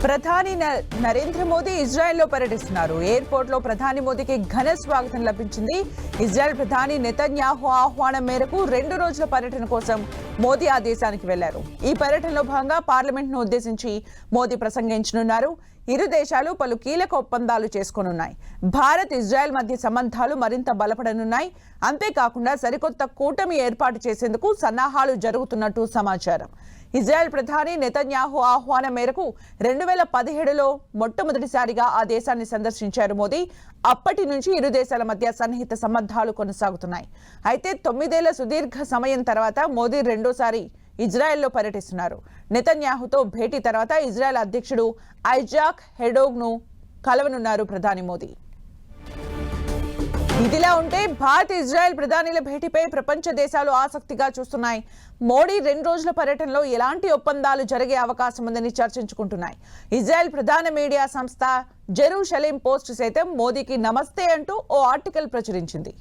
ప్రధాని నరేంద్ర మోదీ ఇజ్రాయెల్లో పర్యటిస్తున్నారు. ఎయిర్పోర్ట్ లో ప్రధాని మోదీకి ఘన స్వాగతం లభించింది. ఇజ్రాయెల్ ప్రధాని నెతన్యాహు ఆహ్వానం మేరకు 2 రోజుల పర్యటన కోసం మోదీ ఆ దేశానికి వెళ్లారు. ఈ పర్యటనలో భాగంగా పార్లమెంట్ ను ఉద్దేశించి మోదీ ప్రసంగించనున్నారు. ఇరు దేశాలు పలు కీలక ఒప్పందాలు చేసుకోనున్నాయి. భారత్ ఇజ్రాయెల్ మధ్య సంబంధాలు మరింత బలపడనున్నాయి. అంతేకాకుండా సరికొత్త కూటమి ఏర్పాటు చేసేందుకు సన్నాహాలు జరుగుతున్నట్టు సమాచారం. ఇజ్రాయెల్ ప్రధాని నెతన్యాహు ఆహ్వానం మేరకు 2017లో మొట్టమొదటిసారిగా ఆ దేశాన్ని సందర్శించారు మోదీ. అప్పటి నుంచి ఇరు దేశాల మధ్య సన్నిహిత సంబంధాలు కొనసాగుతున్నాయి. అయితే 9 ఏళ్ల సుదీర్ఘ సమయం తర్వాత మోదీ రెండోసారి ఇజ్రాయెల్లో పర్యటిస్తున్నారు. నెతన్యాహుతో భేటీ తర్వాత ఇజ్రాయెల్ అధ్యక్షుడు ఐజాక్ హెర్జోగ్ను కలవనున్నారు ప్రధాని మోదీ. ఇదిలా ఉంటే భారత్ ఇజ్రాయెల్ ప్రధానిల భేటీపై ప్రపంచ దేశాలు ఆసక్తిగా చూస్తున్నాయి. మోడీ 2 రోజుల పర్యటనలో ఎలాంటి ఒప్పందాలు జరిగే అవకాశం ఉందని చర్చించుకుంటున్నాయి. ఇజ్రాయెల్ ప్రధాన మీడియా సంస్థ జెరూషలేం పోస్ట్ సైతం మోదీకి నమస్తే అంటూ ఓ ఆర్టికల్ ప్రచురించింది.